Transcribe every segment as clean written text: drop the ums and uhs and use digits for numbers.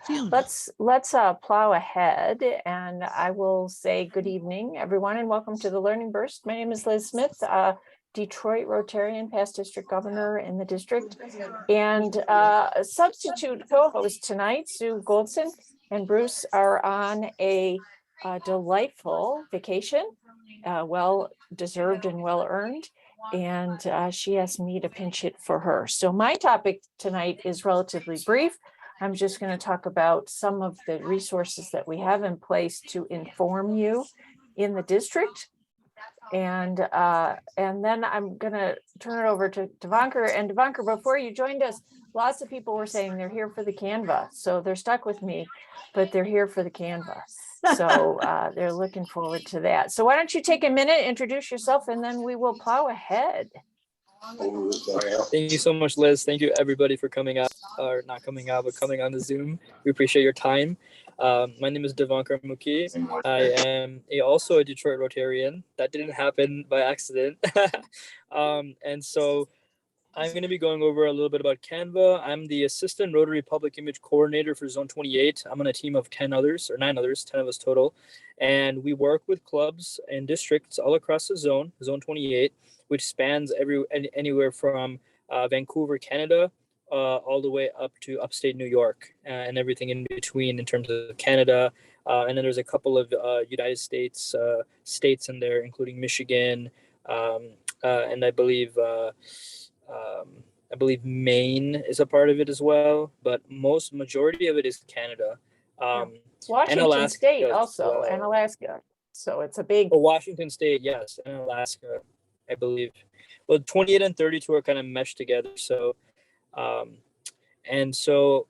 let's plow ahead, and I will say good evening, everyone, and welcome to the Learning Burst. My name is Liz Smith, Detroit Rotarian, past district governor in the district, and a substitute co-host tonight. Sue Goldson and Bruce are on a delightful vacation, well deserved and well earned. And she asked me to pinch hit for her. So my topic tonight is relatively brief. I'm just going to talk about some of the resources that we have in place to inform you in the district. And then I'm going to turn it over to Devankar. And Devankar, before you joined us, lots of people were saying they're here for the Canva. So they're stuck with me, but they're here for the Canva. So they're looking forward to that. So why don't you take a minute, introduce yourself, and then we will plow ahead. Thank you so much, Liz. Thank you, everybody, for coming out, or not coming out, but coming on the Zoom. We appreciate your time. My name is Devankar Mukhi. I am also a Detroit Rotarian. That didn't happen by accident. And so I'm going to be going over a little bit about Canva. I'm the Assistant Rotary Public Image Coordinator for Zone 28. I'm on a team of 10 others, or 9 others, 10 of us total. And we work with clubs and districts all across the zone, Zone 28, which spans anywhere from Vancouver, Canada, all the way up to upstate New York, and everything in between in terms of Canada. And then there's a couple of United States states in there, including Michigan, and I believe Maine is a part of it as well, but majority of it is Canada. Washington and Alaska State also, and Alaska. So it's a big. Washington State, yes, and Alaska, I believe. Well, 28 and 32 are kind of meshed together. So, and so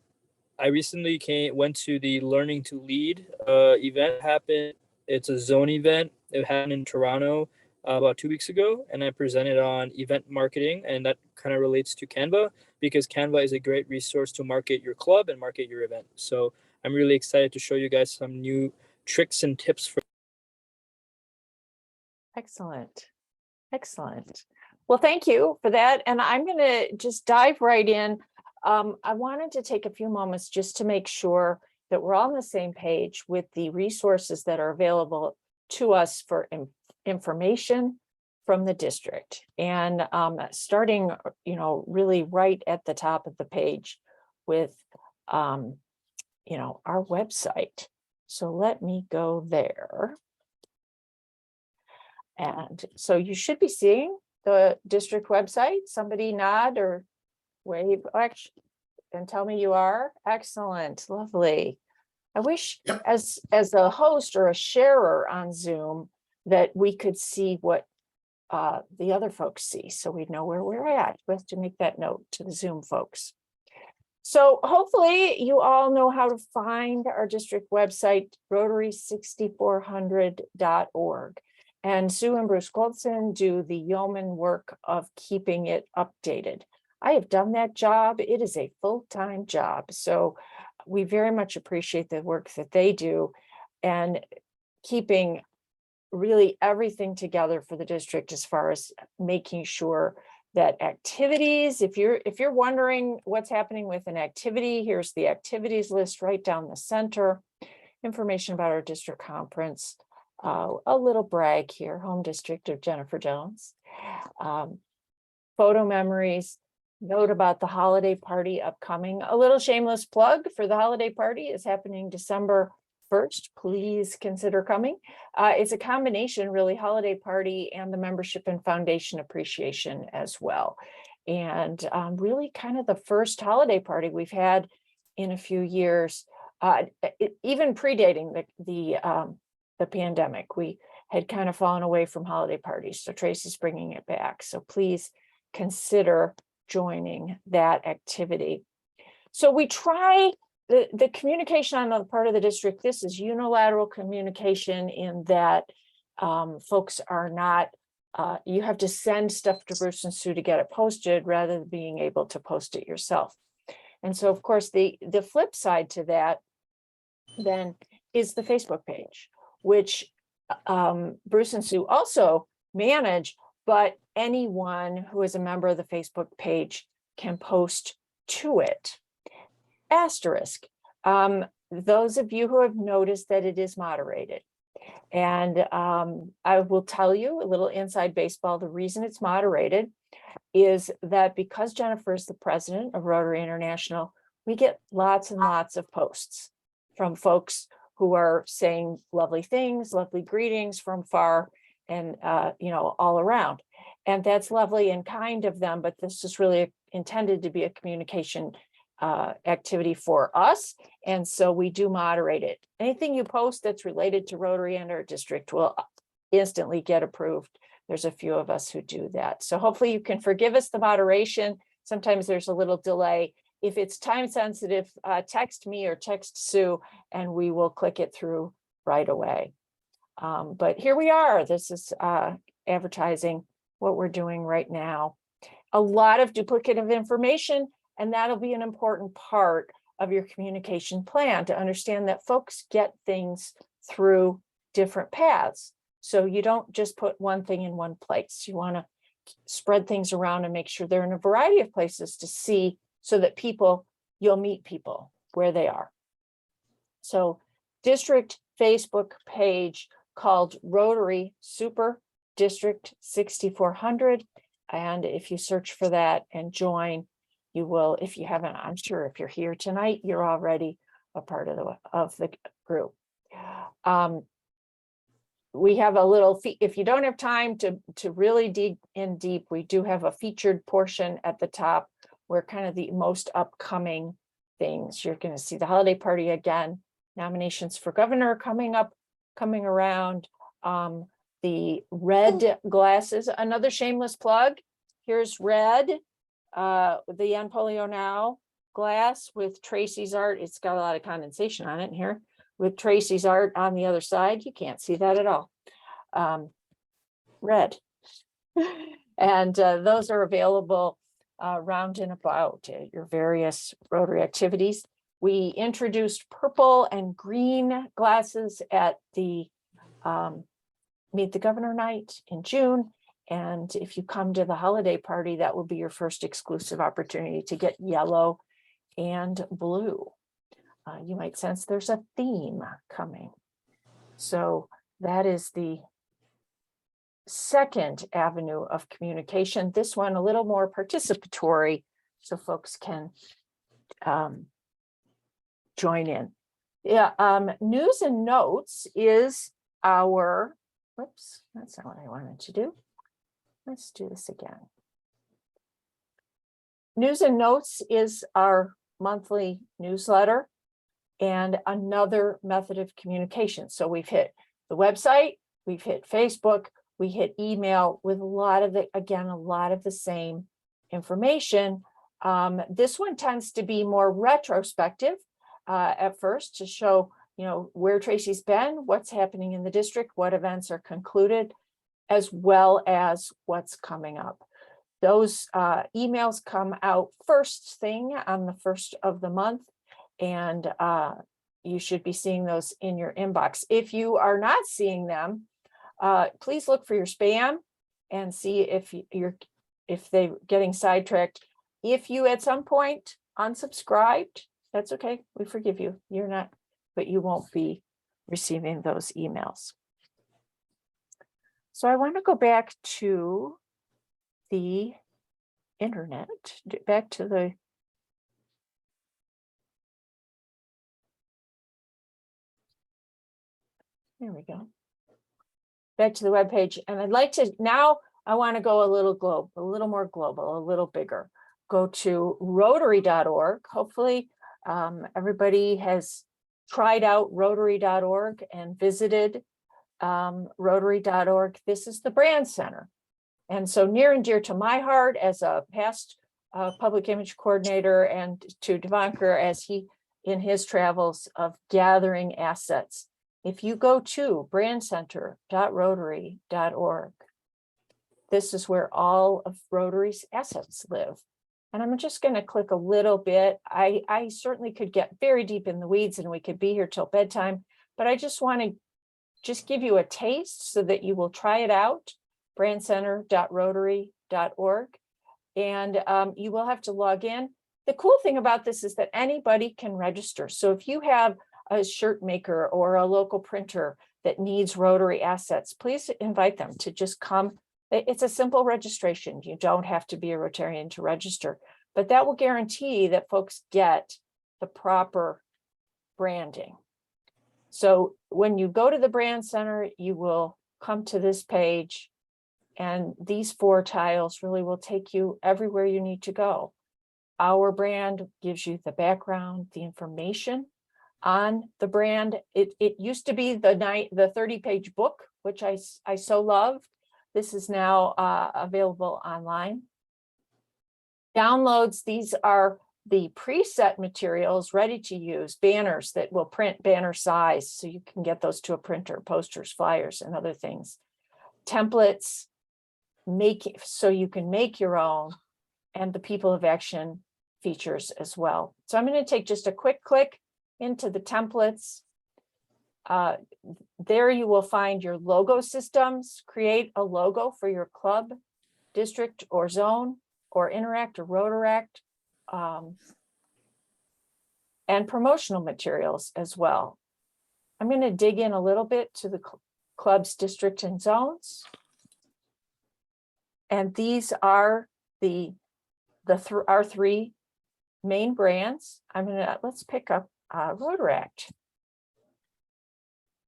I recently went to the Learning to Lead event. It's a zone event. It happened in Toronto about 2 weeks ago, and I presented on event marketing, and that kind of relates to Canva, because Canva is a great resource to market your club and market your event. So I'm really excited to show you guys some new tricks and tips for. Excellent. Well, thank you for that. And I'm going to just dive right in. I wanted to take a few moments just to make sure that we're all on the same page with the resources that are available to us for information from the district. And starting, really right at the top of the page with, our website. So let me go there. And so you should be seeing the district website. Somebody nod or wave and tell me you are. Excellent, lovely. I wish as a host or a sharer on Zoom that we could see what the other folks see, so we'd know where we're at. We have to make that note to the Zoom folks. So hopefully you all know how to find our district website, Rotary6400.org. And Sue and Bruce Goldson do the yeoman work of keeping it updated. I have done that job. It is a full-time job. So we very much appreciate the work that they do and keeping really everything together for the district as far as making sure that activities, if you're wondering what's happening with an activity, here's the activities list right down the center, information about our district conference, a little brag here, home district of Jennifer Jones, photo memories, note about the holiday party upcoming, a little shameless plug for the holiday party is happening December 1st. Please consider coming. It's a combination, really, holiday party and the membership and foundation appreciation as well. And really kind of the first holiday party we've had in a few years, even predating the pandemic. We had kind of fallen away from holiday parties. So Tracy's bringing it back. So please consider joining that activity. So we try the communication on the part of the district. This is unilateral communication in that folks are not, you have to send stuff to Bruce and Sue to get it posted rather than being able to post it yourself. And so, of course, the flip side to that then is the Facebook page, which Bruce and Sue also manage, but anyone who is a member of the Facebook page can post to it. Asterisk, Those of you who have noticed that it is moderated. And I will tell you a little inside baseball. The reason it's moderated is that because Jennifer is the president of Rotary International, we get lots and lots of posts from folks who are saying lovely things, lovely greetings from far and, all around. And that's lovely and kind of them, but this is really intended to be a communication activity for us. And so we do moderate it. Anything you post that's related to Rotary and our district will instantly get approved. There's a few of us who do that. So hopefully you can forgive us the moderation. Sometimes there's a little delay. If it's time sensitive, text me or text Sue and we will click it through right away. But here we are. This is advertising what we're doing right now. A lot of duplicative information, and that'll be an important part of your communication plan to understand that folks get things through different paths. So you don't just put one thing in one place. You want to spread things around and make sure they're in a variety of places to see so that you'll meet people where they are. So district Facebook page called Rotary Super District 6400. And if you search for that and join, you will, if you haven't, I'm sure if you're here tonight, you're already a part of the group. We have a little, if you don't have time to really dig in deep, we do have a featured portion at the top where kind of the most upcoming things. You're going to see the holiday party again, nominations for governor coming around, the red glasses, another shameless plug. Here's red, the Yan Polio Now glass with Tracy's art. It's got a lot of condensation on it here with Tracy's art on the other side. You can't see that at all. Red. And those are available round and about at your various Rotary activities. We introduced purple and green glasses at the Meet the Governor night in June. And if you come to the holiday party, that will be your first exclusive opportunity to get yellow and blue. You might sense there's a theme coming. So that is the second avenue of communication. This one a little more participatory, so folks can join in. Yeah, news and notes is our, whoops, that's not what I wanted to do. Let's do this again. News and notes is our monthly newsletter and another method of communication. So we've hit the website, we've hit Facebook, we hit email with a lot of the same information. This one tends to be more retrospective at first to show, where Tracy's been, what's happening in the district, what events are concluded, as well as what's coming up. Those emails come out first thing on the first of the month, and you should be seeing those in your inbox. If you are not seeing them, please look for your spam and see if they're getting sidetracked. If you at some point unsubscribed, that's okay. We forgive you. You're not, but you won't be receiving those emails. So I want to go back to the internet, back to the there we go. Back to the web page, and I'd like to now. I want to go a little more global, a little bigger. Go to Rotary.org. Hopefully, everybody has tried out Rotary.org and visited Rotary.org. This is the brand center, and so near and dear to my heart as a past public image coordinator, and to Devankar as he in his travels of gathering assets. If you go to brandcenter.rotary.org, this is where all of Rotary's assets live. And I'm just going to click a little bit. I certainly could get very deep in the weeds and we could be here till bedtime, but I just want to give you a taste so that you will try it out, brandcenter.rotary.org. And you will have to log in. the cool thing about this is that anybody can register. So if you have a shirt maker or a local printer that needs Rotary assets, please invite them to just come. It's a simple registration. You don't have to be a Rotarian to register, but that will guarantee that folks get the proper branding. So when you go to the brand center, you will come to this page, and these 4 tiles really will take you everywhere you need to go. Our brand gives you the background, the information on the brand. It used to be the 30-page book, which I so loved. This is now available online. Downloads, these are the preset materials ready to use, banners that will print banner size, so you can get those to a printer, posters, flyers, and other things. Templates, so you can make your own, and the People of Action features as well. So I'm going to take just a quick click into the templates. There you will find your logo systems. Create a logo for your club, district, or zone, or Interact or Rotaract, and promotional materials as well. I'm going to dig in a little bit to the clubs, district, and zones. And these are our 3 main brands. Let's pick up Rotaract.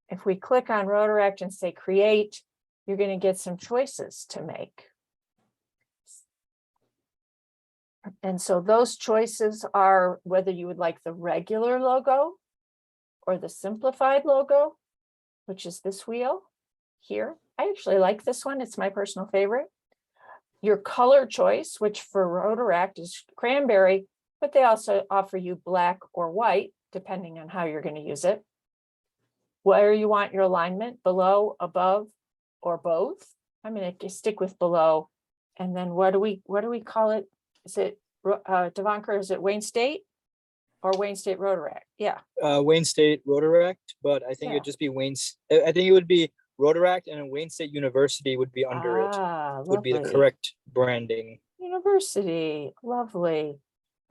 If we click on Rotaract and say create, you're going to get some choices to make. And so those choices are whether you would like the regular logo or the simplified logo, which is this wheel here. I actually like this one. It's my personal favorite. Your color choice, which for Rotaract is cranberry, but they also offer you black or white, depending on how you're going to use it. Where you want your alignment, below, above, or both. I'm going to stick with below. And then what do we call it? Is it Devanker? Is it Wayne State or Wayne State Rotaract? Yeah. Wayne State Rotaract, but I think Yeah. it'd just be I think it would be Rotaract, and Wayne State University would be under it. Would be the Lovely. correct branding. University, lovely.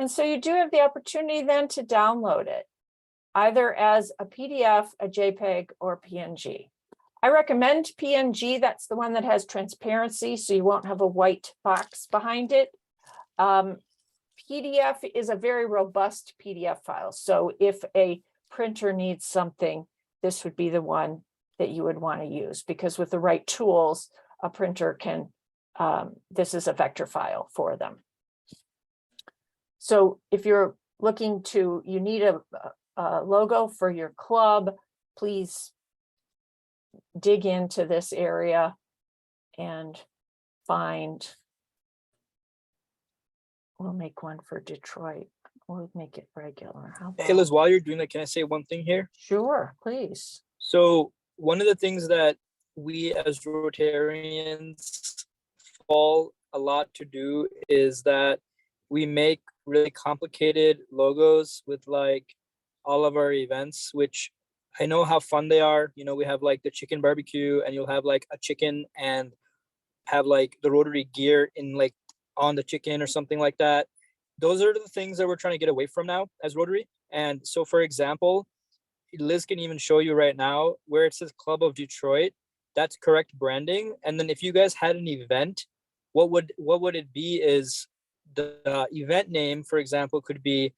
And so you do have the opportunity then to download it, either as a PDF, a JPEG, or PNG. I recommend PNG. That's the one that has transparency, so you won't have a white box behind it. PDF is a very robust PDF file. So if a printer needs something, this would be the one that you would want to use, because with the right tools, a printer can, this is a vector file for them. So if you're looking to, you need a logo for your club, please dig into this area and find. We'll make one for Detroit. We'll make it regular. How about? Hey Liz, while you're doing that, can I say one thing here? Sure, please. So one of the things that we as Rotarians fall a lot to do is that we make really complicated logos with like all of our events, which I know how fun they are. You know, we have like the chicken barbecue, and you'll have like a chicken and have like the Rotary gear in like on the chicken or something like that. Those are the things that we're trying to get away from now as Rotary. And so, for example, Liz can even show you right now where it says Club of Detroit. That's correct branding. And then if you guys had an event, what would it be is the event name, for example, could be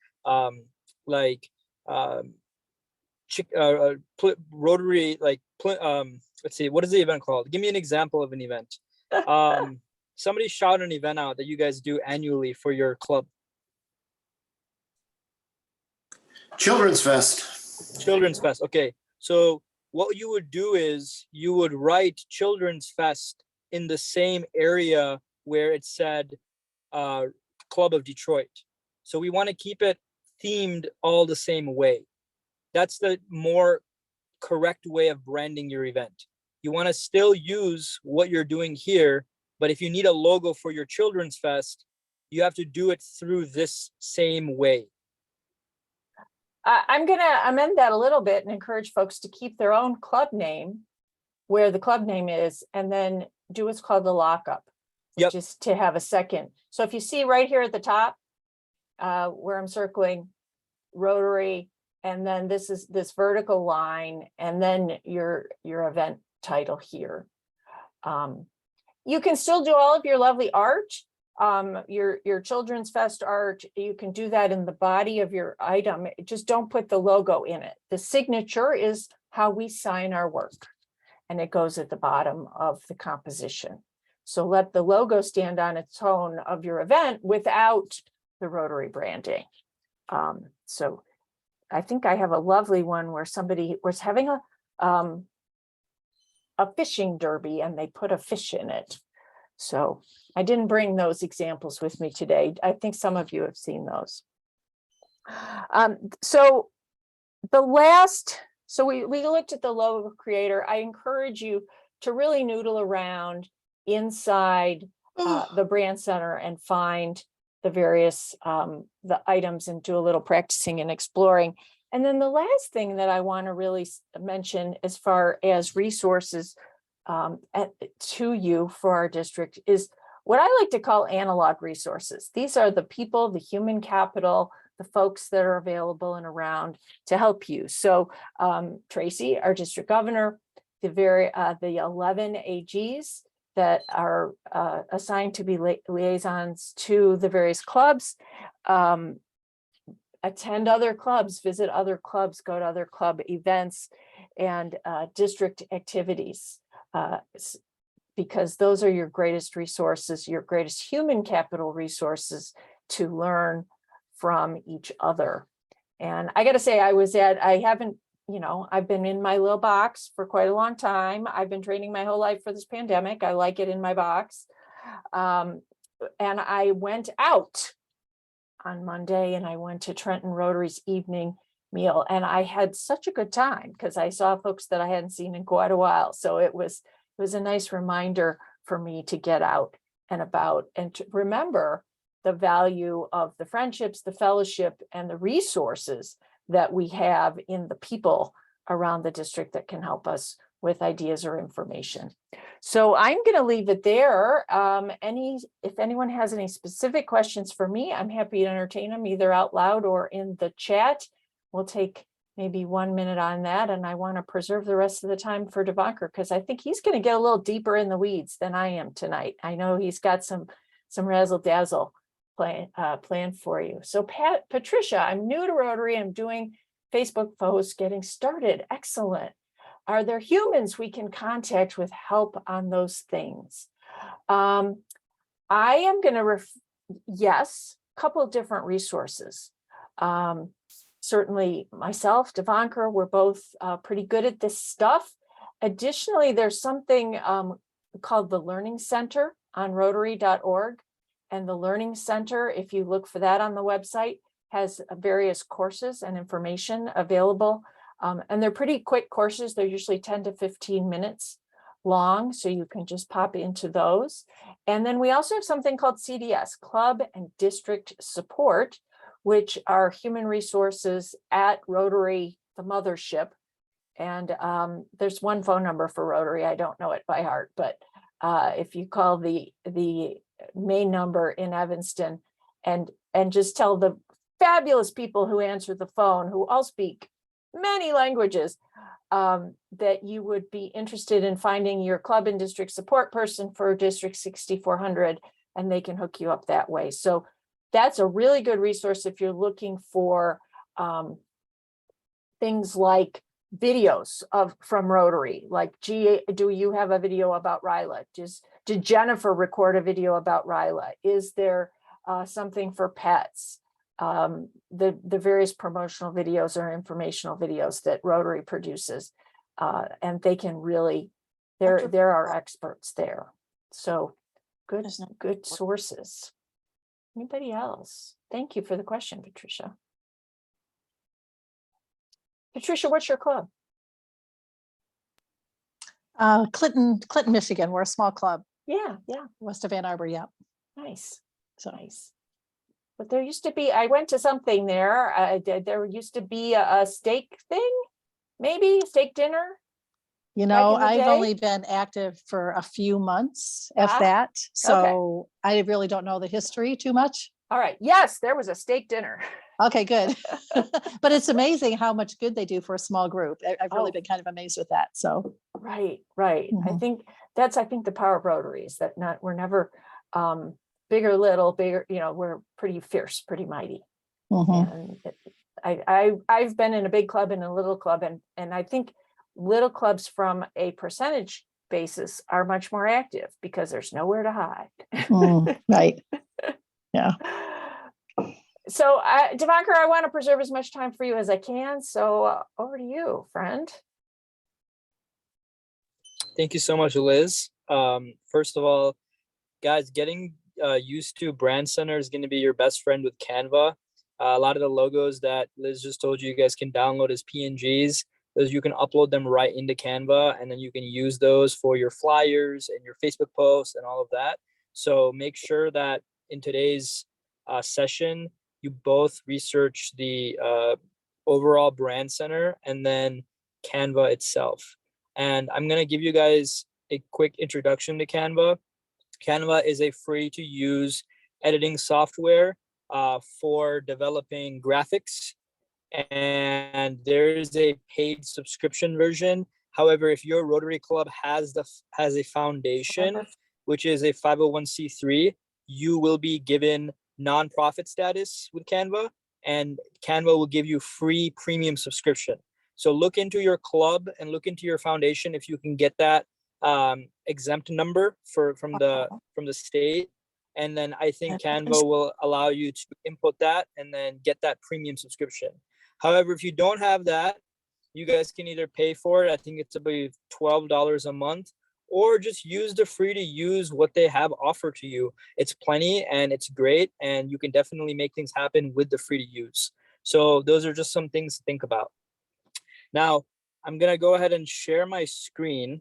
Rotary, like let's see, what is the event called? Give me an example of an event. Somebody shout an event out that you guys do annually for your club. Children's Fest. Children's Fest. Okay. So what you would do is you would write Children's Fest in the same area where it said Club of Detroit. So we want to keep it themed all the same way. That's the more correct way of branding your event. You want to still use what you're doing here, but if you need a logo for your Children's Fest, you have to do it through this same way. I'm going to amend that a little bit and encourage folks to keep their own club name where the club name is, and then do what's called the lockup, which is to have a second. So if you see right here at the top, where I'm circling Rotary, and then this is this vertical line, and then your event title here. You can still do all of your lovely art, your Children's Fest art. You can do that in the body of your item. Just don't put the logo in it. The signature is how we sign our work, and it goes at the bottom of the composition. So let the logo stand on its own of your event without the Rotary branding. So I think I have a lovely one where somebody was having a fishing derby and they put a fish in it. So I didn't bring those examples with me today. I think some of you have seen those. So we looked at the logo creator. I encourage you to really noodle around inside the brand center and find the various the items and do a little practicing and exploring. And then the last thing that I want to really mention as far as resources to you for our district is what I like to call analog resources. These are the people, the human capital, the folks that are available and around to help you. So Tracy, our district governor, the 11 AGs that are assigned to be liaisons to the various clubs, attend other clubs, visit other clubs, go to other club events and district activities, because those are your greatest resources, your greatest human capital resources to learn from each other. And I got to say, I've been in my little box for quite a long time. I've been training my whole life for this pandemic. I like it in my box. And I went out on Monday and I went to Trenton Rotary's evening meal, and I had such a good time because I saw folks that I hadn't seen in quite a while. So it was a nice reminder for me to get out and about and to remember the value of the friendships, the fellowship, and the resources that we have in the people around the district that can help us with ideas or information. So I'm going to leave it there. If anyone has any specific questions for me, I'm happy to entertain them either out loud or in the chat. We'll take maybe 1 minute on that. And I want to preserve the rest of the time for Divankar because I think he's going to get a little deeper in the weeds than I am tonight. I know he's got some razzle dazzle plan for you. So Patricia, I'm new to Rotary. I'm doing Facebook posts, getting started. Excellent. Are there humans we can contact with help on those things? I am going to, yes, a couple of different resources. Certainly myself, Divankar, we're both pretty good at this stuff. Additionally, there's something called the Learning Center on Rotary.org. And the Learning Center, if you look for that on the website, has various courses and information available. And they're pretty quick courses. They're usually 10 to 15 minutes long, so you can just pop into those. And then we also have something called CDS, Club and District Support, which are human resources at Rotary, the mothership. And there's one phone number for Rotary. I don't know it by heart, but if you call the main number in Evanston and just tell the fabulous people who answer the phone, who all speak many languages, that you would be interested in finding your club and district support person for District 6400, and they can hook you up that way. So that's a really good resource if you're looking for things like videos from Rotary, like, do you have a video about RILA? Did Jennifer record a video about RILA? Is there something for pets? The various promotional videos or informational videos that Rotary produces, and they can really, there are experts there. So good sources. Anybody else? Thank you for the question, Patricia. Patricia, what's your club? Clinton, Michigan. We're a small club. Yeah. West of Ann Arbor. Yeah. Nice. So nice. But there used to be, I went to something there. There used to be a steak thing, maybe steak dinner. You know, I've only been active for a few months, if that. So okay. I really don't know the history too much. All right. Yes, there was a steak dinner. Okay, good. But it's amazing how much good they do for a small group. I've really Oh. been kind of amazed with that. So, Right, right. I Mhm. think that's, I think the power of Rotary is that we're never big or little, bigger, we're pretty fierce, pretty mighty. mhm. And I've been in a big club and a little club, and I think little clubs from a percentage basis are much more active because there's nowhere to hide. Right. Yeah. So, Devanker, I want to preserve as much time for you as I can. So over to you, friend. Thank you so much, Liz. First of all, guys, getting used to Brand Center is going to be your best friend with Canva. A lot of the logos that Liz just told you, you guys can download as PNGs. Those you can upload them right into Canva, and then you can use those for your flyers and your Facebook posts and all of that. So make sure that in today's session, you both research the overall Brand Center and then Canva itself. And I'm going to give you guys a quick introduction to Canva. Canva is a free to use editing software for developing graphics. And there is a paid subscription version. However, if your Rotary Club has a foundation, which is a 501c3, you will be given nonprofit status with Canva, and Canva will give you free premium subscription. So look into your club and look into your foundation if you can get that exempt number from the state, and then I think Canva will allow you to input that and then get that premium subscription. However, if you don't have that, you guys can either pay for it. I think it's about $12 a month, or just use the free to use what they have offered to you. It's plenty and it's great, and you can definitely make things happen with the free to use. So those are just some things to think about. Now, I'm going to go ahead and share my screen.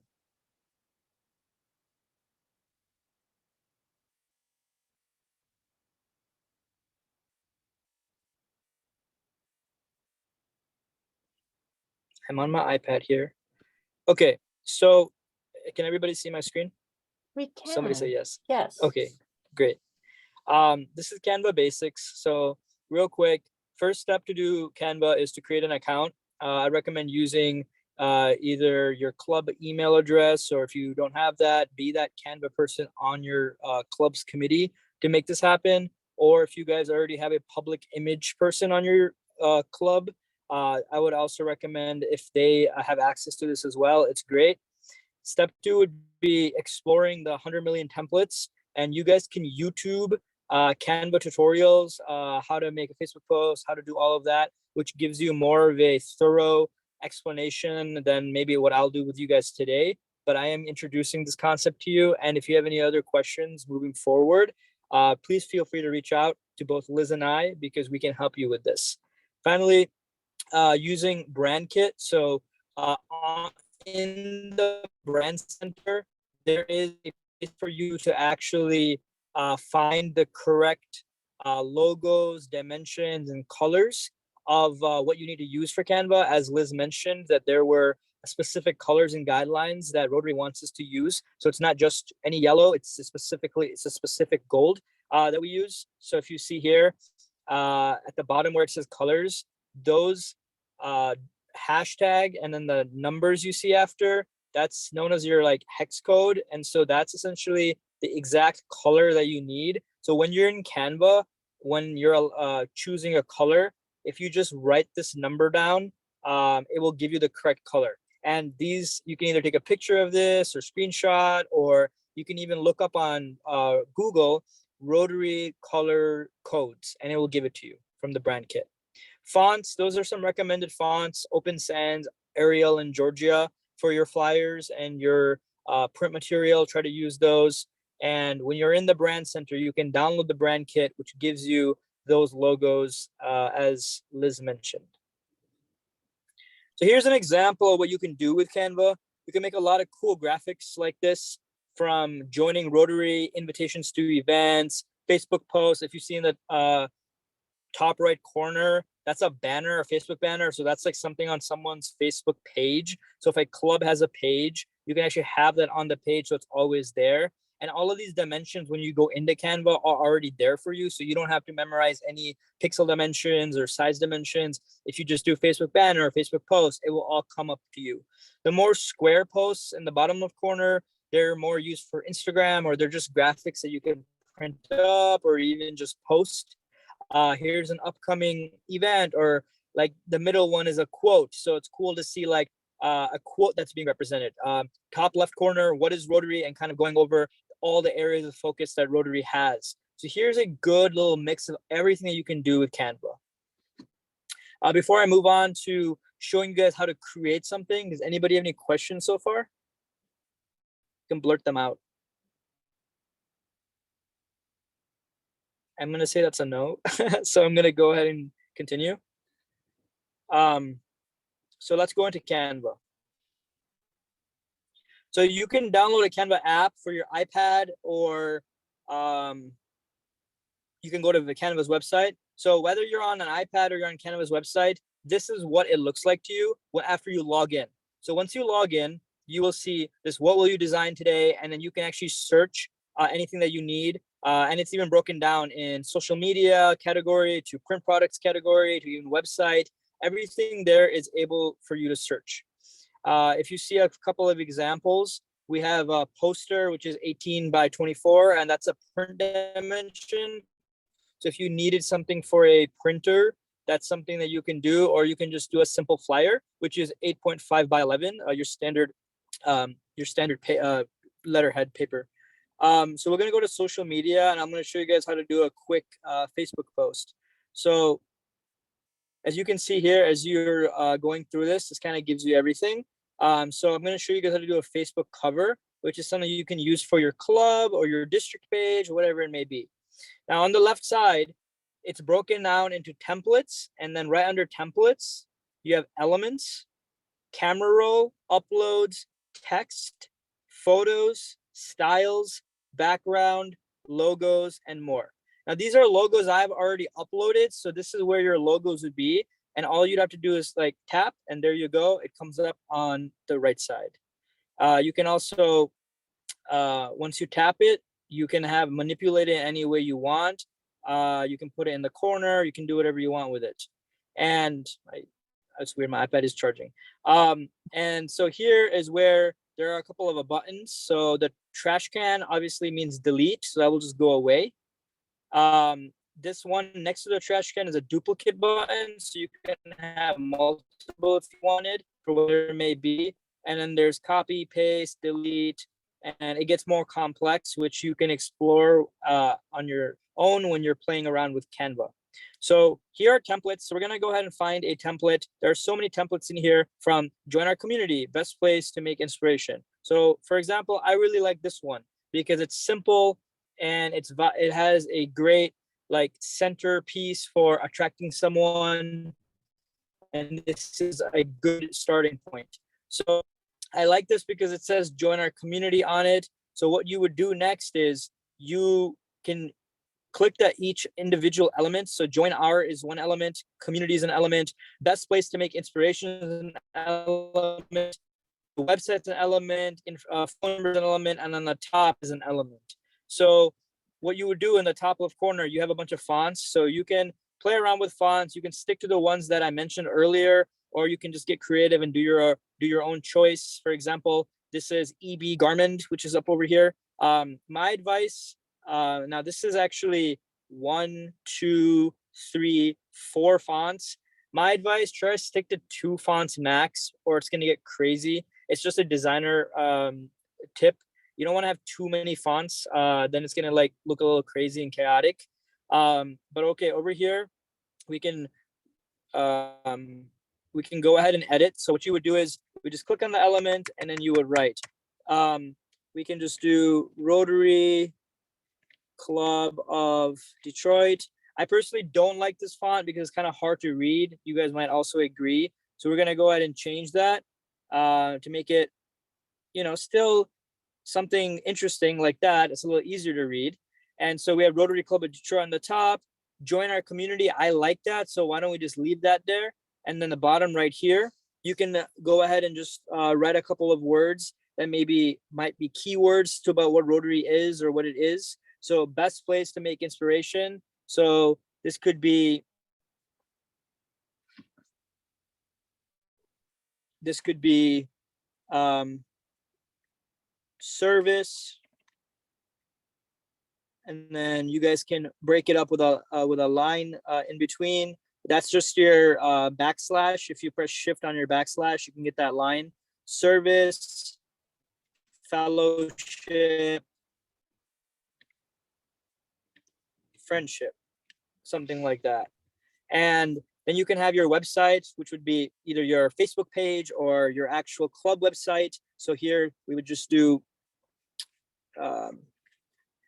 I'm on my iPad here. Okay, so can everybody see my screen? We can. Somebody say yes. Yes. Okay, great. This is Canva Basics. So real quick, first step to do Canva is to create an account. I recommend using either your club email address, or if you don't have that, be that Canva person on your club's committee to make this happen. Or if you guys already have a public image person on your club, I would also recommend if they have access to this as well, it's great. Step 2 would be exploring the 100 million templates, and you guys can YouTube Canva tutorials, how to make a Facebook post, how to do all of that, which gives you more of a thorough explanation than maybe what I'll do with you guys today. But I am introducing this concept to you, and if you have any other questions moving forward, please feel free to reach out to both Liz and I, because we can help you with this. Finally, using Brand Kit. So in the Brand Center, there is a place for you to actually find the correct logos, dimensions, and colors of what you need to use for Canva. As Liz mentioned, that there were specific colors and guidelines that Rotary wants us to use. So it's not just any yellow, it's a specific gold that we use. So if you see here at the bottom where it says colors, those hashtag and then the numbers you see after, that's known as your like hex code. And so that's essentially the exact color that you need. So when you're in Canva, when you're choosing a color, if you just write this number down, it will give you the correct color. And these, you can either take a picture of this or screenshot, or you can even look up on Google Rotary color codes, and it will give it to you from the Brand Kit. Fonts, those are some recommended fonts: Open Sans, Arial, and Georgia for your flyers and your print material. Try to use those. And when you're in the Brand Center, you can download the Brand Kit, which gives you those logos, as Liz mentioned. So here's an example of what you can do with Canva. You can make a lot of cool graphics like this, from joining Rotary, invitations to events, Facebook posts. If you see in the top right corner, that's a banner, a Facebook banner. So that's like something on someone's Facebook page. So if a club has a page, you can actually have that on the page, so it's always there. And all of these dimensions, when you go into Canva, are already there for you. So you don't have to memorize any pixel dimensions or size dimensions. If you just do Facebook banner or Facebook post, it will all come up to you. The more square posts in the bottom left corner, they're more used for Instagram, or they're just graphics that you can print up or even just post. Here's an upcoming event, or like the middle one is a quote. So it's cool to see like a quote that's being represented. Top left corner, what is Rotary, and kind of going over all the areas of focus that Rotary has. So here's a good little mix of everything that you can do with Canva. Before I move on to showing you guys how to create something, does anybody have any questions so far? You can blurt them out. I'm gonna say that's a no. So I'm gonna go ahead and continue. So let's go into Canva. So you can download a Canva app for your iPad, or you can go to the Canva's website. So whether you're on an iPad or you're on Canva's website, this is what it looks like to you after you log in. So once you log in, you will see this, what will you design today? And then you can actually search anything that you need. And it's even broken down in social media category, to print products category, to even website. Everything there is able for you to search. If you see a couple of examples, we have a poster, which is 18 by 24, and that's a print dimension. So if you needed something for a printer, that's something that you can do, or you can just do a simple flyer, which is 8.5 by 11, your standard letterhead paper. So we're gonna go to social media, and I'm gonna show you guys how to do a quick Facebook post. So as you can see here, as you're going through this kind of gives you everything. So I'm going to show you guys how to do a Facebook cover, which is something you can use for your club or your district page, whatever it may be. Now on the left side, it's broken down into templates, and then right under templates, you have elements, camera roll, uploads, text, photos, styles, background, logos, and more. Now these are logos I've already uploaded, so this is where your logos would be, and all you'd have to do is like tap, and there you go, it comes up on the right side. You can also, once you tap it, you can manipulate it any way you want. You can put it in the corner, you can do whatever you want with it. And that's weird, my iPad is charging. And so here is where there are a couple of buttons. So the trash can obviously means delete, so that will just go away. This one next to the trash can is a duplicate button, so you can have multiple if you wanted, for whatever it may be. And then there's copy, paste, delete, and it gets more complex, which you can explore on your own when you're playing around with Canva. So here are templates. So we're gonna go ahead and find a template. There are so many templates in here, from join our community, best place to make inspiration. So for example, I really like this one because it's simple, and it has a great like centerpiece for attracting someone, and this is a good starting point. So I like this because it says join our community on it. So what you would do next is you can click that each individual element. So join our is one element, community is an element, best place to make inspiration is an element, the website's an element, phone number is an element, and on the top is an element. So what you would do in the top left corner, you have a bunch of fonts. So you can play around with fonts. You can stick to the ones that I mentioned earlier, or you can just get creative and do your own choice. For example, this is EB Garment, which is up over here. My advice, now this is actually 1, 2, 3, 4 fonts. My advice, try to stick to 2 fonts max, or it's gonna get crazy. It's just a designer tip. You don't want to have too many fonts, then it's gonna like look a little crazy and chaotic. But okay, over here we can go ahead and edit. So what you would do is we just click on the element, and then you would write. We can just do Rotary Club of Detroit. I personally don't like this font because it's kind of hard to read. You guys might also agree. So we're gonna go ahead and change that to make it, still something interesting like that. It's a little easier to read. And so we have Rotary Club of Detroit on the top. Join our community. I like that. So why don't we just leave that there? And then the bottom right here, you can go ahead and just write a couple of words. that maybe might be keywords to about what Rotary is or what it is. So best place to make inspiration. So this could be service, and then you guys can break it up with a line in between. That's just your backslash. If you press shift on your backslash, you can get that line. Service, fellowship, friendship, something like that. And then you can have your website, which would be either your Facebook page or your actual club website. So here we would just do,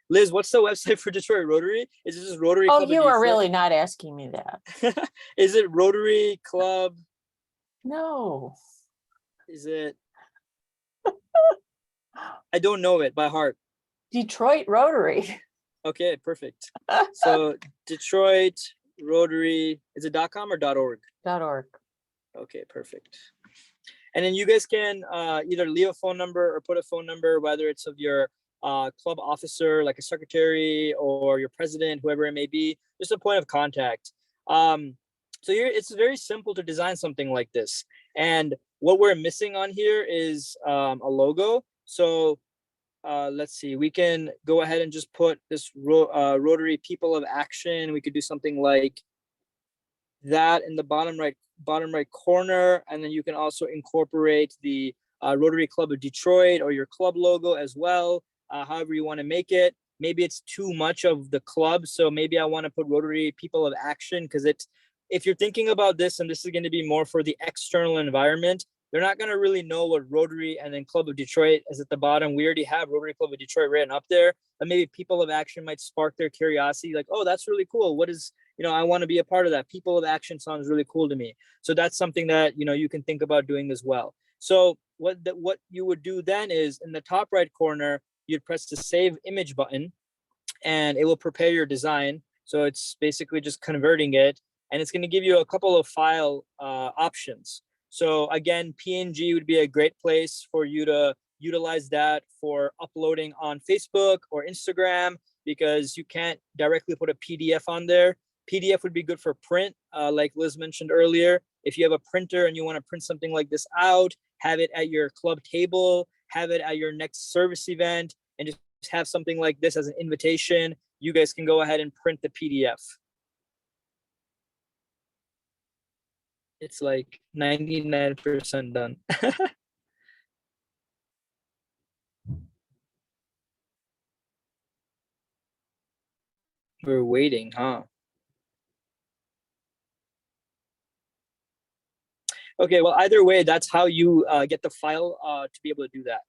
Liz, what's the website for Detroit Rotary? Is it just Rotary Oh, Club of you are Detroit? really not asking me that. Is it Rotary Club? No. Is it? I don't know it by heart. Detroit Rotary. Okay, perfect. So Detroit Rotary, is it .com or .org? .org. Okay, perfect. And then you guys can either leave a phone number or put a phone number, whether it's of your club officer, like a secretary, or your president, whoever it may be, just a point of contact. So here, it's very simple to design something like this. And what we're missing on here is a logo. So let's see, we can go ahead and just put this Rotary People of Action. We could do something like that in the bottom right corner, and then you can also incorporate the Rotary Club of Detroit or your club logo as well, however you want to make it. Maybe it's too much of the club, so maybe I want to put Rotary People of Action, because it's, if you're thinking about this, and this is going to be more for the external environment, they're not going to really know what Rotary and then Club of Detroit is at the bottom. We already have Rotary Club of Detroit written up there, but maybe People of Action might spark their curiosity, like, oh, that's really cool. What is, I want to be a part of that. People of Action sounds really cool to me. So that's something that, you can think about doing as well. So what you would do then is, in the top right corner, you'd press the Save Image button, and it will prepare your design. So it's basically just converting it, and it's going to give you a couple of file options. So again, PNG would be a great place for you to utilize that for uploading on Facebook or Instagram, because you can't directly put a PDF on there. PDF would be good for print, like Liz mentioned earlier. If you have a printer and you want to print something like this out, have it at your club table, have it at your next service event, and just have something like this as an invitation. You guys can go ahead and print the PDF. It's like 99% done. We're waiting, huh? Okay, well, either way, that's how you get the file to be able to do that.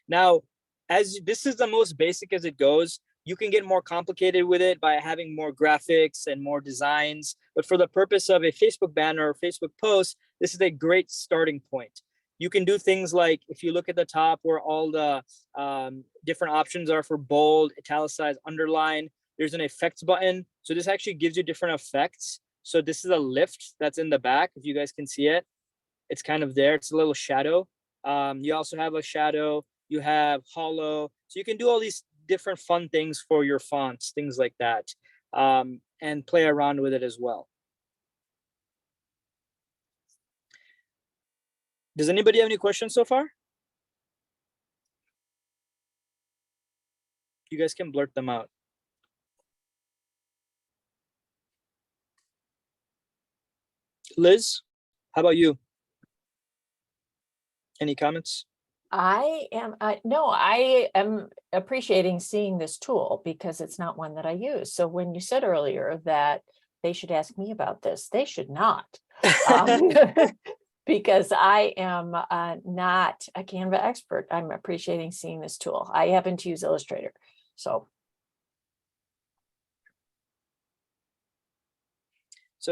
Now, as this is the most basic as it goes, you can get more complicated with it by having more graphics and more designs. But for the purpose of a Facebook banner or Facebook post, this is a great starting point. You can do things like, if you look at the top where all the different options are for bold, italicized, underline, there's an effects button. So this actually gives you different effects. So this is a lift that's in the back, if you guys can see it. It's kind of there. It's a little shadow. You also have a shadow. You have hollow. So you can do all these different fun things for your fonts, things like that, and play around with it as well. Does anybody have any questions so far? You guys can blurt them out. Liz, how about you? Any comments? I am appreciating seeing this tool, because it's not one that I use. So when you said earlier that they should ask me about this, they should not. Because I am not a Canva expert. I'm appreciating seeing this tool. I happen to use Illustrator. So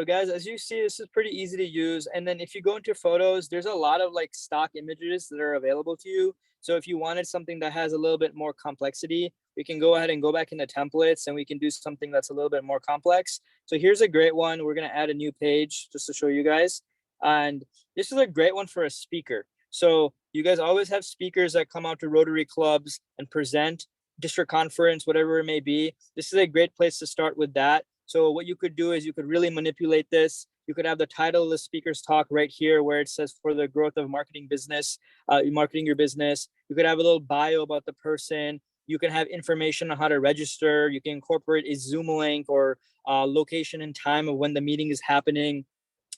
guys, as you see, this is pretty easy to use. And then if you go into photos, there's a lot of like stock images that are available to you. So if you wanted something that has a little bit more complexity, we can go ahead and go back into templates, and we can do something that's a little bit more complex. So here's a great one. We're going to add a new page just to show you guys. And this is a great one for a speaker. So you guys always have speakers that come out to Rotary clubs and present, district conference, whatever it may be. This is a great place to start with that. So what you could do is you could really manipulate this. You could have the title of the speaker's talk right here where it says for the growth of marketing business, marketing your business. You could have a little bio about the person. You can have information on how to register. You can incorporate a Zoom link or location and time of when the meeting is happening.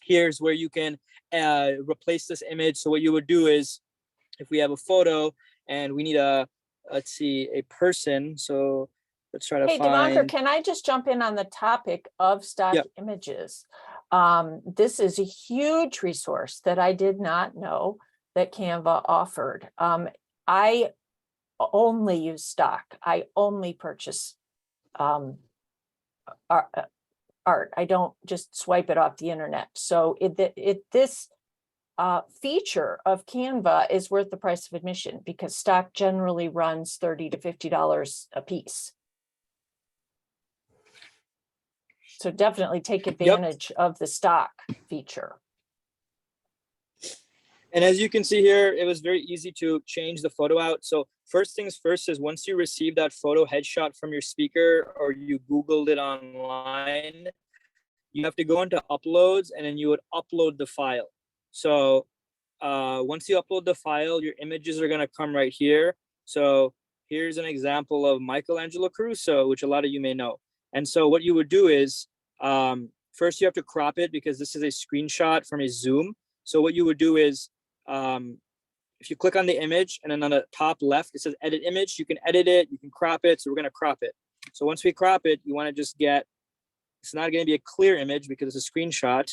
Here's where you can replace this image. So what you would do is if we have a photo and we need let's see, a person. So let's try to Hey, find. Devanker, can I just jump in on the topic of stock Yep. images? This is a huge resource that I did not know that Canva offered. I only use stock. I only purchase art. I don't just swipe it off the internet. So this feature of Canva is worth the price of admission because stock generally runs $30 to $50 a piece. So definitely take advantage of the stock feature. And as you can see here, it was very easy to change the photo out. So first things first is once you receive that photo headshot from your speaker or you Googled it online, you have to go into uploads and then you would upload the file. So once you upload the file, your images are gonna come right here. So here's an example of Michelangelo Caruso, which a lot of you may know. And so what you would do is, first you have to crop it because this is a screenshot from a Zoom. So what you would do is, if you click on the image and then on the top left, it says edit image, you can edit it, you can crop it. So we're gonna crop it. So once we crop it, you wanna just get, it's not gonna be a clear image because it's a screenshot.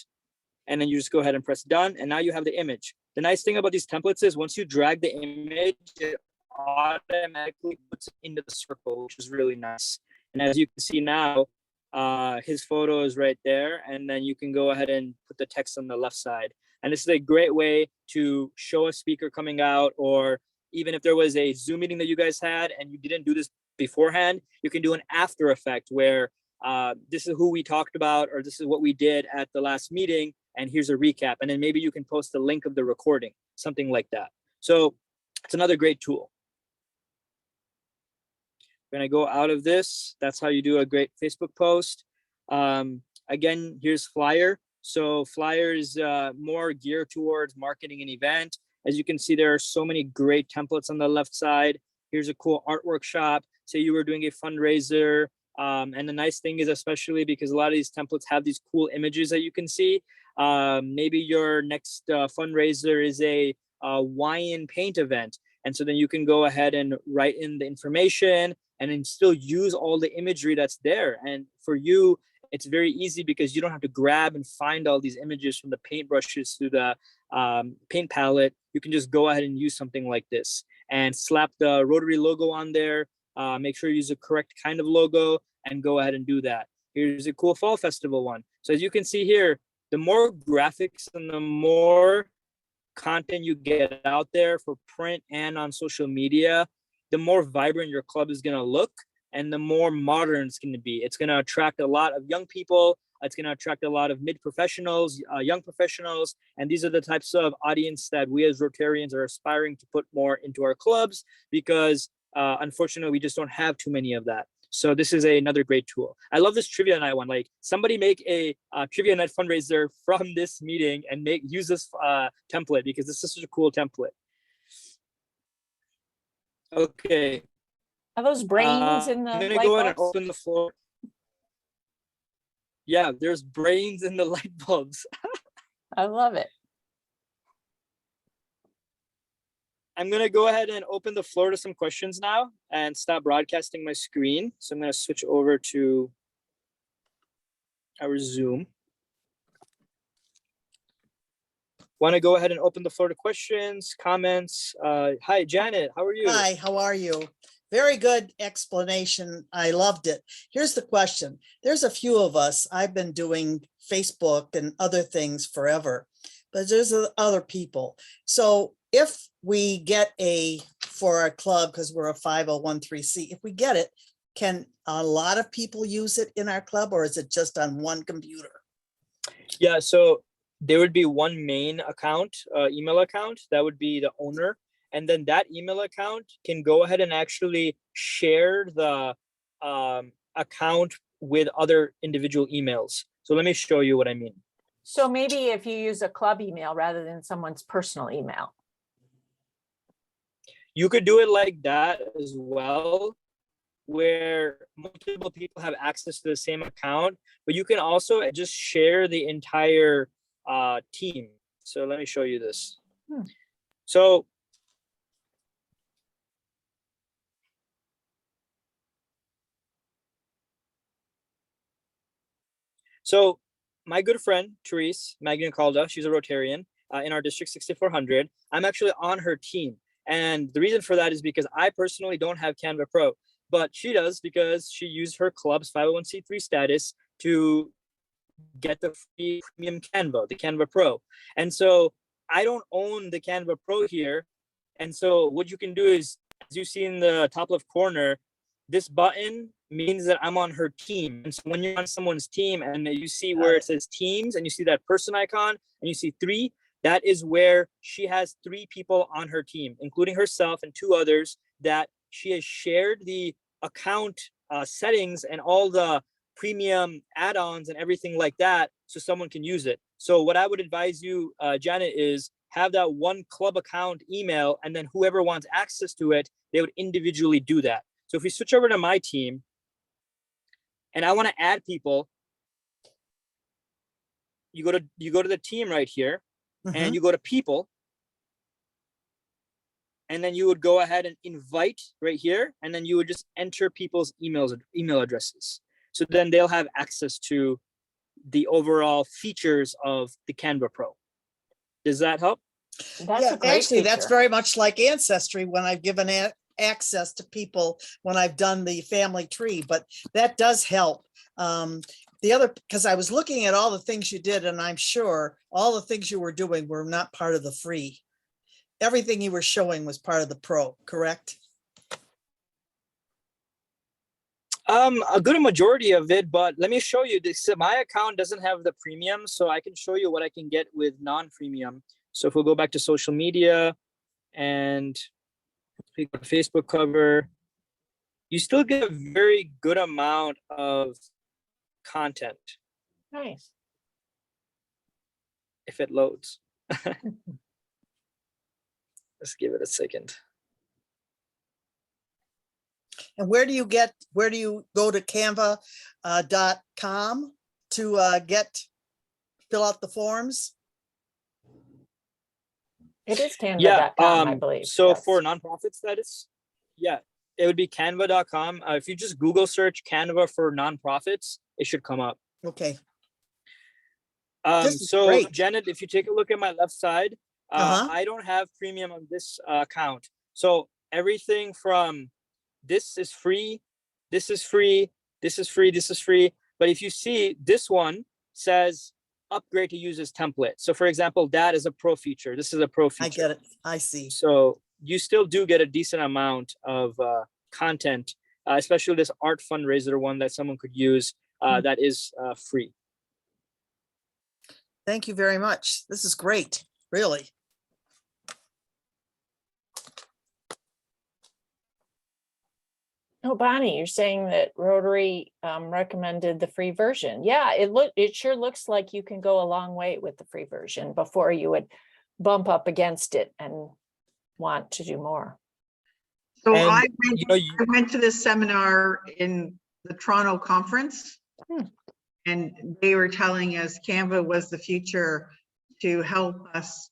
And then you just go ahead and press done. And now you have the image. The nice thing about these templates is once you drag the image, it automatically puts it into the circle, which is really nice. And as you can see now, his photo is right there. And then you can go ahead and put the text on the left side. And this is a great way to show a speaker coming out, or even if there was a Zoom meeting that you guys had and you didn't do this beforehand, you can do an after effect where this is who we talked about, or this is what we did at the last meeting. And here's a recap. And then maybe you can post the link of the recording, something like that. So it's another great tool. We're gonna go out of this. That's how you do a great Facebook post. Again, here's Flyer. So Flyer is more geared towards marketing an event. As you can see, there are so many great templates on the left side. Here's a cool art workshop. Say you were doing a fundraiser. And the nice thing is, especially because a lot of these templates have these cool images that you can see. Maybe your next fundraiser is a wine paint event. And so then you can go ahead and write in the information and then still use all the imagery that's there. And for you, it's very easy because you don't have to grab and find all these images from the paintbrushes through the paint palette. You can just go ahead and use something like this and slap the Rotary logo on there. Make sure you use the correct kind of logo and go ahead and do that. Here's a cool fall festival one. So as you can see here, the more graphics and the more content you get out there for print and on social media, the more vibrant your club is going to look and the more modern it's going to be. It's going to attract a lot of young people. It's going to attract a lot of mid-professionals, young professionals. And these are the types of audience that we as Rotarians are aspiring to put more into our clubs because unfortunately, we just don't have too many of that. So this is another great tool. I love this trivia night one. Like somebody make a trivia night fundraiser from this meeting and use this template because this is such a cool template. Okay. Are those brains in the I'm gonna light go ahead and bulbs? open the floor. Yeah, there's brains in the light bulbs. I love it. I'm gonna go ahead and open the floor to some questions now and stop broadcasting my screen. So I'm gonna switch over to our Zoom. Want to go ahead and open the floor to questions, comments. Hi, Janet, how are you? Hi, how are you? Very good explanation. I loved it. Here's the question. There's a few of us, I've been doing Facebook and other things forever, but there's other people. So if we get for our club, because we're a 501(c), if we get it, can a lot of people use it in our club or is it just on one computer? Yeah, so there would be one main account, email account, that would be the owner. And then that email account can go ahead and actually share the account with other individual emails. So let me show you what I mean. So maybe if you use a club email rather than someone's personal email. You could do it like that as well, where multiple people have access to the same account, but you can also just share the entire team. So let me show you this. So my good friend, Therese Magna Calda, she's a Rotarian in our District 6400. I'm actually on her team. And the reason for that is because I personally don't have Canva Pro, but she does because she used her club's 501c3 status to get the free premium Canva, the Canva Pro. And so I don't own the Canva Pro here. And so what you can do is, as you see in the top left corner, this button means that I'm on her team. And so when you're on someone's team and you see where it says teams and you see that person icon and you see 3, that is where she has 3 people on her team, including herself and 2 others that she has shared the account settings and all the premium add-ons and everything like that so someone can use it. So what I would advise you, Janet, is have that one club account email, and then whoever wants access to it, they would individually do that. So if we switch over to my team and I want to add people, you go to the team right here, and you go to people, and then you would go ahead and invite right here, and then you would just enter people's email addresses. So then they'll have access to the overall features of the Canva Pro. Does that help? That's a great actually, that's feature. very much like Ancestry when I've given access to people when I've done the family tree, but that does help. The other, because I was looking at all the things you did, and I'm sure all the things you were doing were not part of the free. Everything you were showing was part of the pro, correct? A good majority of it, but let me show you this. My account doesn't have the premium, so I can show you what I can get with non-premium. So if we'll go back to social media and we go to Facebook cover, you still get a very good amount of content. Nice. If it loads. Let's give it a second. And where do you go to canva.com to fill out the forms? It is canva.com, I believe. So yes. for nonprofits, that is, yeah, it would be canva.com. If you just Google search Canva for nonprofits, it should come up. Okay. So great. Janet, if you take a look at my left side, I don't have premium on this account. So everything from this is free, this is free, this is free, this is free. But if you see, this one says upgrade to use this template. So for example, that is a pro feature. This is a pro feature. I get it. I see. So you still do get a decent amount of content, especially this art fundraiser one that someone could use that is free. Thank you very much. This is great, really. Oh, Bonnie, you're saying that Rotary recommended the free version. Yeah, it sure looks like you can go a long way with the free version before you would bump up against it and want to do more. So And, I you know, went to this seminar in the Toronto conference, and they were telling us Canva was the future to help us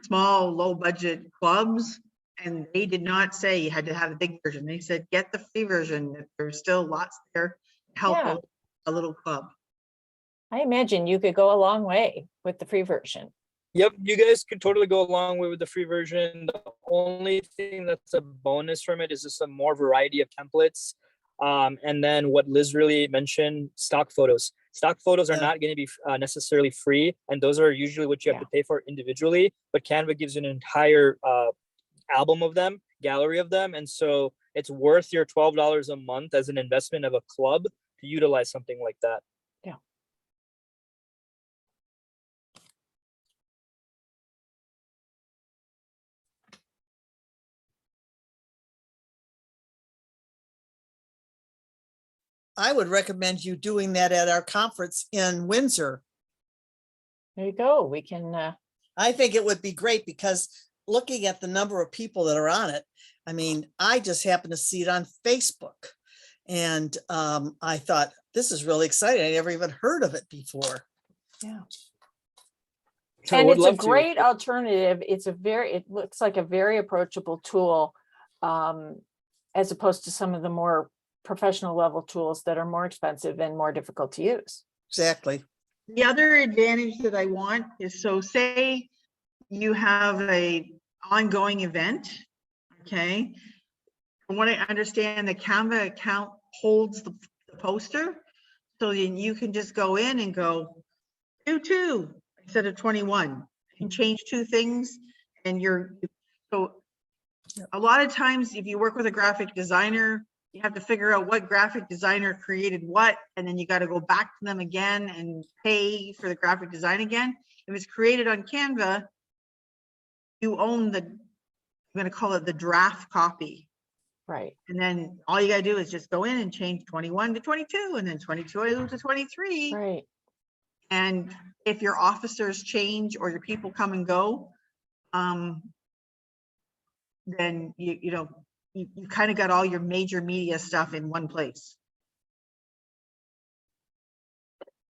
small, low budget clubs. And they did not say you had to have a big version. They said, get the free version. There's still lots there to help a little club. I imagine you could go a long way with the free version. Yep, you guys could totally go a long way with the free version. The only thing that's a bonus from it is just a more variety of templates. And then what Liz really mentioned, stock photos. Stock photos are not going to be necessarily free, and those are usually what you have to pay for individually. But Canva gives you an entire album of them, gallery of them, and so it's worth your $12 a month as an investment of a club to utilize something like that. Yeah. I would recommend you doing that at our conference in Windsor. There you go. We can, I think it would be great because looking at the number of people that are on it, I mean, I just happened to see it on Facebook. And I thought, this is really exciting. I never even heard of it before. yeah. I And would it's a love to. great alternative. It looks like a very approachable tool, as opposed to some of the more professional level tools that are more expensive and more difficult to use. Exactly. The other advantage that I want is, so say you have a ongoing event, okay? From what I understand, the Canva account holds the poster. So then you can just go in and go 22 instead of 21 and change 2 things. And so a lot of times if you work with a graphic designer, you have to figure out what graphic designer created what, and then you got to go back to them again and pay for the graphic design again. If it's created on Canva, you own I'm going to call it the draft copy. Right. And then all you got to do is just go in and change 21 to 22 and then 22 to 23. Right. And if your officers change or your people come and go, then you kind of got all your major media stuff in one place.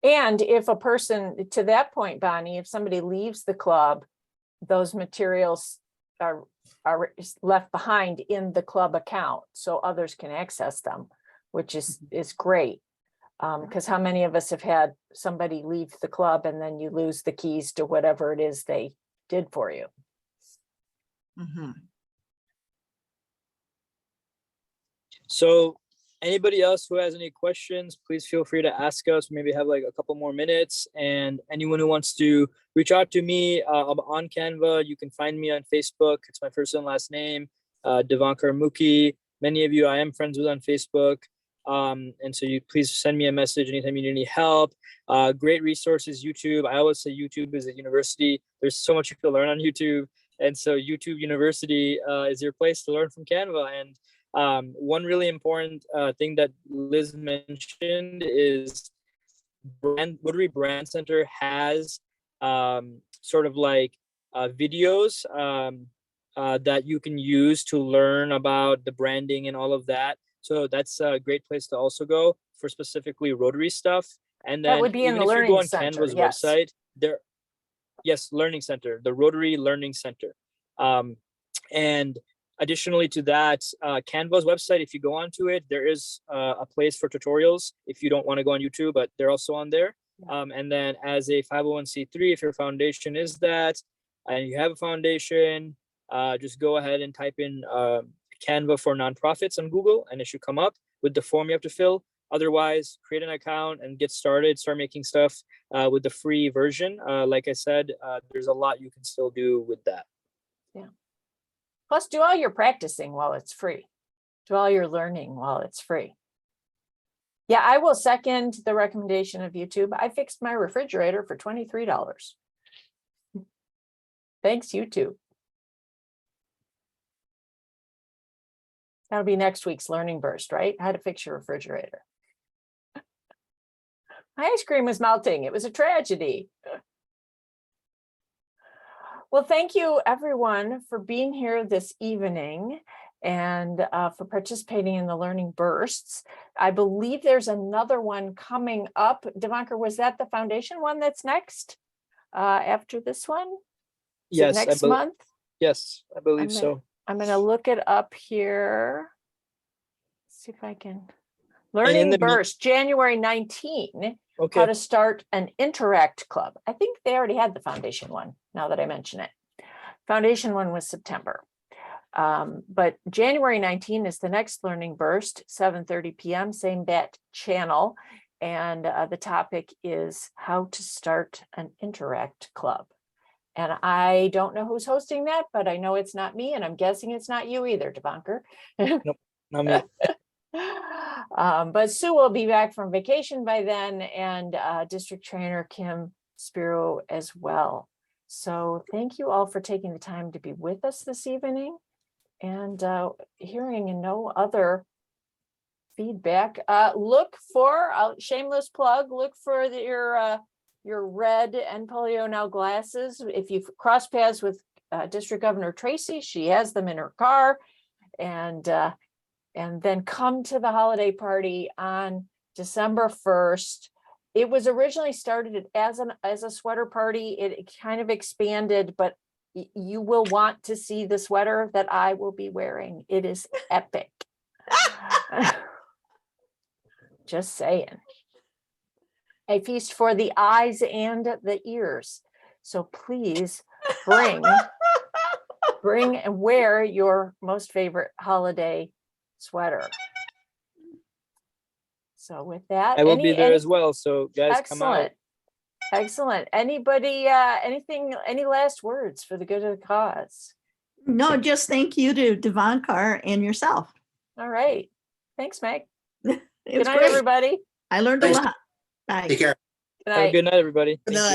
And if a person, to that point, Bonnie, if somebody leaves the club, those materials are left behind in the club account, so others can access them, which is great. Because how many of us have had somebody leave the club and then you lose the keys to whatever it is they did for you? Mm-hmm. So anybody else who has any questions, please feel free to ask us. Maybe have like a couple more minutes. And anyone who wants to reach out to me, I'm on Canva. You can find me on Facebook. It's my first and last name, Divankar Mukhi. Many of you I am friends with on Facebook. And so you please send me a message anytime you need any help. Great resources, YouTube. I always say YouTube is a university. There's so much you can learn on YouTube. And so YouTube University is your place to learn from Canva. And one really important thing that Liz mentioned is Rotary Brand Center has sort of like videos that you can use to learn about the branding and all of that. So that's a great place to also go for specifically Rotary stuff. And then That would be in even the if you Learning go on Center, Canva's yes. website, yes, Learning Center, the Rotary Learning Center. And additionally to that, Canva's website, if you go onto it, there is a place for tutorials if you don't want to go on YouTube, but they're also on there. And then as a 501c3, if your foundation is that, and you have a foundation, just go ahead and type in Canva for nonprofits on Google, and it should come up with the form you have to fill. Otherwise, create an account and get started, start making stuff with the free version. Like I said, there's a lot you can still do with that. Yeah. Plus, do all your practicing while it's free. Do all your learning while it's free. Yeah, I will second the recommendation of YouTube. I fixed my refrigerator for $23. Thanks, YouTube. That'll be next week's Learning Burst, right? How to fix your refrigerator. My ice cream was melting. It was a tragedy. Well, thank you everyone for being here this evening and for participating in the Learning Bursts. I believe there's another one coming up. Divankar, was that the foundation one that's next after this one? Is it Yes, next month? Yes, I believe so. I'm going to look it up here. See if I can. Learning Burst, January 19. Okay. How to start an Interact club. I think they already had the foundation one, now that I mention it. Foundation one was September. But January 19 is the next Learning Burst, 7:30 p.m., same bat channel. And the topic is how to start an Interact club. And I don't know who's hosting that, but I know it's not me, and I'm guessing it's not you either, Divankar. Nope, not me. But Sue will be back from vacation by then, and District Trainer Kim Spiro as well. So thank you all for taking the time to be with us this evening. And hearing no other feedback. Look for, shameless plug, look for your red and polio now glasses. If you cross paths with District Governor Tracy, she has them in her car. And then come to the holiday party on December 1st. It was originally started as a sweater party. It kind of expanded, but you will want to see the sweater that I will be wearing. It is epic. Just saying. A feast for the eyes and the ears. So please bring and wear your most favorite holiday sweater. So with that, I will be there as well. So guys, come out. Excellent. Anybody, any last words for the good of the cause? No, just thank you to Devankar and yourself. All right. Thanks, Meg. It Good was night, great. everybody. I learned a Thanks. lot. Bye. Take care. Good Have a night. good night, everybody. Good Thank you. night.